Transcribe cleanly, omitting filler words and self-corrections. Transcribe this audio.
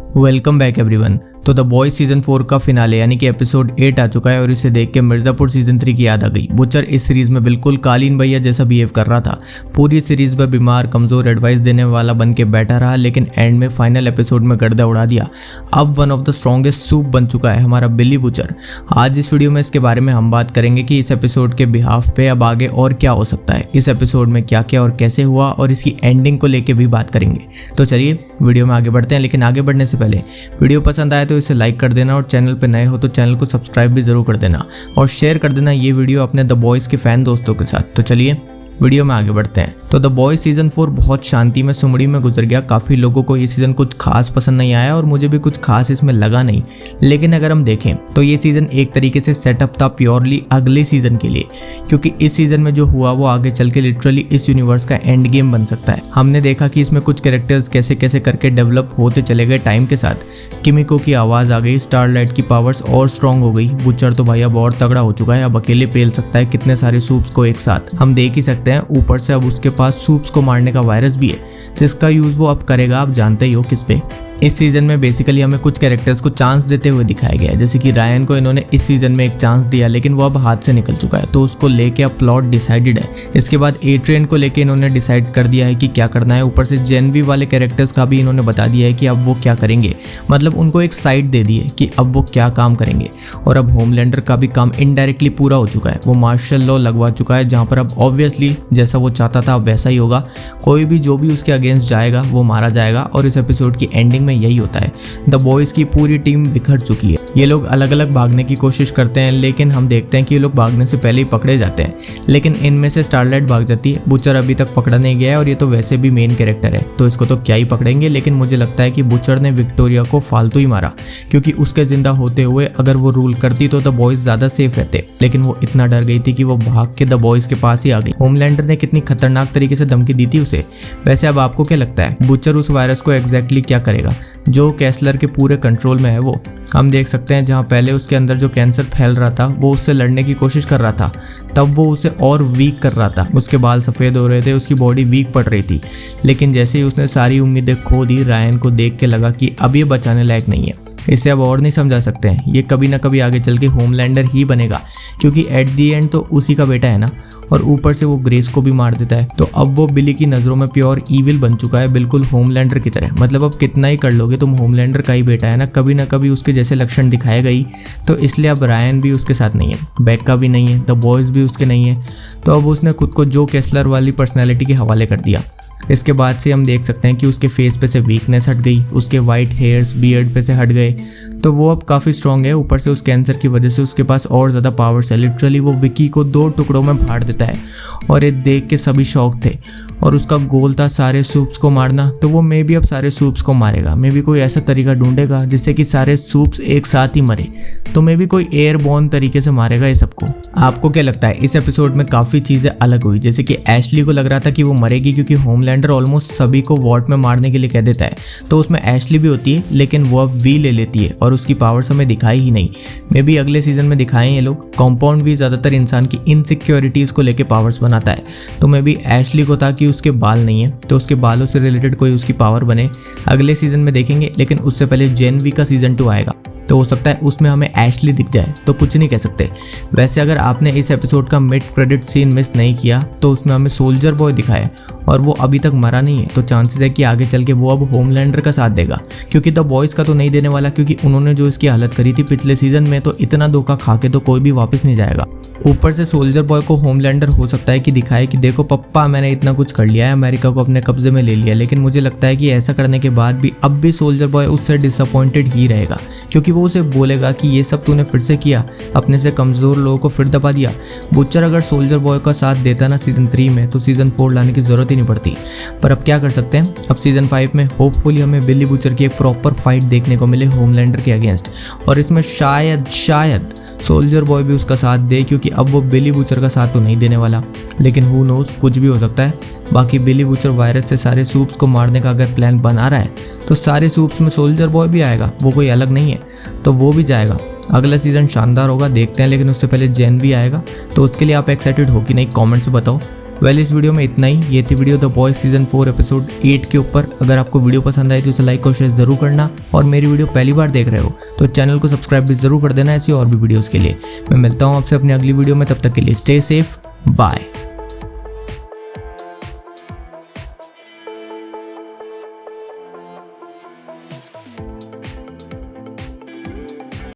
Welcome back everyone. तो the boys season 4 का finale यानी कि एपिसोड 8 आ चुका है और इसे देख के मिर्जापुर सीजन 3 की याद आ गई। बुचर इस सीरीज में बिल्कुल कालीन भैया जैसा बिहेव कर रहा था। पूरी सीरीज में बीमार कमजोर एडवाइस देने वाला बन के बैठा रहा, लेकिन एंड में फाइनल एपिसोड में गर्दा उड़ा दिया। अब one of the strongest soup बन चुका है हमारा बिली बुचर। आज इस वीडियो में इसके बारे में हम बात करेंगे कि इस एपिसोड के बिहाफ पे अब आगे और क्या हो सकता है, इस एपिसोड में क्या क्या और कैसे हुआ, और इसकी एंडिंग को लेके भी बात करेंगे। तो चलिए वीडियो में आगे बढ़ते हैं, लेकिन आगे बढ़ने से पहले वीडियो पसंद आए तो इसे लाइक कर देना और चैनल पे नए हो तो चैनल को सब्सक्राइब भी जरूर कर देना और शेयर कर देना ये वीडियो अपने द बॉयज के फैन दोस्तों के साथ। तो चलिए वीडियो में आगे बढ़ते हैं। तो द बॉयज सीजन 4 बहुत शांति में सुमड़ी में गुजर गया। काफ़ी लोगों को ये सीज़न कुछ खास पसंद नहीं आया और मुझे भी कुछ खास इसमें लगा नहीं, लेकिन अगर हम देखें तो ये सीज़न एक तरीके से सेटअप था प्योरली अगले सीज़न के लिए, क्योंकि इस सीज़न में जो हुआ वो आगे चल के लिटरली इस यूनिवर्स का एंड गेम बन सकता है। हमने देखा कि इसमें कुछ कैरेक्टर्स कैसे कैसे करके डेवलप होते चले गए टाइम के साथ। किमिको की आवाज़ आ गई, स्टारलाइट की पावर्स और स्ट्रॉन्ग हो गई। बुचर तो भाई अब और तगड़ा हो चुका है, अब अकेले पेल सकता है कितने सारे सूप्स को एक साथ। हम देख ही सकते हैं ऊपर से अब उसके पास सूप्स को मारने का वायरस भी है, जिसका यूज वो अब करेगा, आप जानते ही हो किस पे। इस सीजन में बेसिकली हमें कुछ कैरेक्टर्स को चांस देते हुए दिखाया गया है, जैसे कि रायन को इन्होंने इस सीजन में एक चांस दिया, लेकिन वो अब हाथ से निकल चुका है, तो उसको लेके अब प्लॉट डिसाइडेड है। इसके बाद एट्रियन को लेके इन्होंने डिसाइड कर दिया है कि क्या करना है। ऊपर से जेनवी वाले कैरेक्टर्स का भी इन्होंने बता दिया है कि अब वो क्या करेंगे, मतलब उनको एक साइड दे दी है कि अब वो क्या काम करेंगे। और अब होमलैंडर का भी काम इनडायरेक्टली पूरा हो चुका है, वो मार्शल लॉ लगवा चुका है, जहाँ पर अब ऑब्वियसली जैसा वो चाहता था वैसा ही होगा। कोई भी जो भी उसके अगेंस्ट जाएगा वो मारा जाएगा, और इस एपिसोड की एंडिंग में यही होता है। द बॉयज की पूरी टीम बिखर चुकी है। ये लोग अलग अलग भागने की कोशिश करते हैं, लेकिन हम देखते हैं कि ये लोग भागने से पहले ही पकड़े जाते हैं। लेकिन इनमें से स्टारलाइट भाग जाती है, बुचर अभी तक पकड़ा नहीं गया है, और ये तो वैसे भी मेन कैरेक्टर है तो इसको तो क्या ही पकड़ेंगे। लेकिन मुझे लगता है कि बुचर ने विक्टोरिया को फालतू ही मारा, क्योंकि उसके जिंदा होते हुए अगर वो रूल करती तो द बॉयज ज्यादा सेफ रहते, लेकिन वो इतना डर गई थी कि वो भाग के द बॉयज के पास ही आ गई। होमलैंडर ने कितनी खतरनाक तरीके से धमकी दी थी उसे। वैसे अब आपको क्या लगता है बुचर उस वायरस को एग्जैक्टली क्या करेगा जो कैसलर के पूरे कंट्रोल में है? वो हम देख सकते हैं जहाँ पहले उसके अंदर जो कैंसर फैल रहा था वो उससे लड़ने की कोशिश कर रहा था, तब वो उसे और वीक कर रहा था। उसके बाल सफ़ेद हो रहे थे, उसकी बॉडी वीक पड़ रही थी, लेकिन जैसे ही उसने सारी उम्मीदें खो दी, रायन को देख के लगा कि अब ये बचाने लायक नहीं है, इसे अब और नहीं समझा सकते हैं, ये कभी ना कभी आगे चल के होमलैंडर ही बनेगा, क्योंकि एट दी एंड तो उसी का बेटा है ना। और ऊपर से वो ग्रेस को भी मार देता है, तो अब वो बिली की नज़रों में प्योर ईविल बन चुका है, बिल्कुल होमलैंडर की तरह। मतलब अब कितना ही कर लोगे तुम, होमलैंडर का ही बेटा है ना कभी उसके जैसे लक्षण दिखाएगा ही। तो इसलिए अब रायन भी उसके साथ नहीं है, बेक्का भी नहीं है, द बॉयज़ भी उसके नहीं है, तो अब उसने खुद को जो कैसलर वाली पर्सनैलिटी के हवाले कर दिया। इसके बाद से हम देख सकते हैं कि उसके फेस पे से वीकनेस हट गई, उसके वाइट हेयर्स बियर्ड पे से हट गए, तो वो अब काफ़ी स्ट्रॉन्ग है। ऊपर से उस कैंसर की वजह से उसके पास और ज़्यादा पावर्स है। लिटरली वो विकी को 2 टुकड़ों में फाड़ देता है, और ये देख के सभी शौक थे। और उसका गोल था सारे सूप्स को मारना, तो वो मे भी अब सारे सूप्स को मारेगा। मे भी कोई ऐसा तरीका ढूंढेगा जिससे कि सारे सूप्स एक साथ ही मरे, तो मे भी कोई एयरबॉर्न तरीके से मारेगा ये सबको। आपको क्या लगता है? इस एपिसोड में काफ़ी चीज़ें अलग हुई, जैसे कि एशली को लग रहा था कि वो मरेगी, क्योंकि होमलैंडर ऑलमोस्ट सभी को वॉर्ड में मारने के लिए कह देता है, तो उसमें एशली भी होती है, लेकिन वो अब वी ले लेती है और उसकी पावर्स हमें दिखाई ही नहीं। मे भी अगले सीजन में दिखाएं ये लोग। कॉम्पाउंड भी ज़्यादातर इंसान की इनसिक्योरिटीज़ को लेकर पावर्स बनाता है, तो मे भी एशली को था कि उसके बाल नहीं है, तो उसके बालों से रिलेटेड कोई उसकी पावर बने। अगले सीजन में देखेंगे, लेकिन उससे पहले जेनवी का सीजन 2 आएगा, तो हो सकता है उसमें हमें एशली दिख जाए, तो कुछ नहीं कह सकते। वैसे अगर आपने इस एपिसोड का मिड क्रेडिट सीन मिस नहीं किया तो उसमें हमें सोल्जर बॉय दिखाया, और वो अभी तक मरा नहीं है, तो चांसेस है कि आगे चल के वो अब होमलैंडर का साथ देगा, क्योंकि द बॉयज़ का तो नहीं देने वाला, क्योंकि उन्होंने जो इसकी हालत करी थी पिछले सीजन में, तो इतना धोखा खा के तो कोई भी वापस नहीं जाएगा। ऊपर से सोल्जर बॉय को होमलैंडर हो सकता है कि दिखाए कि देखो पप्पा, मैंने इतना कुछ कर लिया है, अमेरिका को अपने कब्जे में ले लिया, लेकिन मुझे लगता है कि ऐसा करने के बाद भी अब भी सोल्जर बॉय उससे डिसअपॉइंटेड ही रहेगा, क्योंकि वो उसे बोलेगा कि ये सब तूने फिर से किया, अपने से कमज़ोर लोगों को फिर दबा दिया। बुचर अगर सोल्जर बॉय का साथ देता ना सीजन 3 में, तो सीजन 4 लाने की ज़रूरत ही नहीं पड़ती। पर अब क्या कर सकते हैं, अब सीजन 5 में होपफुली हमें बिली बुचर की एक प्रॉपर फाइट देखने को मिले होमलैंडर के अगेंस्ट, और इसमें शायद सोल्जर बॉय भी उसका साथ दे, क्योंकि अब वो बिली बुचर का साथ तो नहीं देने वाला, लेकिन हु नोज, कुछ भी हो सकता है। बाकी बिली बुचर वायरस से सारे सूप्स को मारने का अगर प्लान बना रहा है, तो सारे सूप्स में सोल्जर बॉय भी आएगा, वो कोई अलग नहीं है, तो वो भी जाएगा। अगला सीजन शानदार होगा, देखते हैं। लेकिन उससे पहले जेन भी आएगा, तो उसके लिए आप एक्साइटेड हो कि नहीं, कमेंट्स में बताओ। वेल इस वीडियो में इतना ही। ये थी video the boys season 4 episode 8 के ऊपर। अगर आपको वीडियो पसंद आई तो उसे लाइक और शेयर जरूर करना, और मेरी वीडियो पहली बार देख रहे हो तो चैनल को सब्सक्राइब भी जरूर कर देना ऐसी और भी वीडियोस के लिए। मैं मिलता हूँ आपसे अपनी अगली वीडियो में, तब तक के लिए स्टे सेफ, बाय।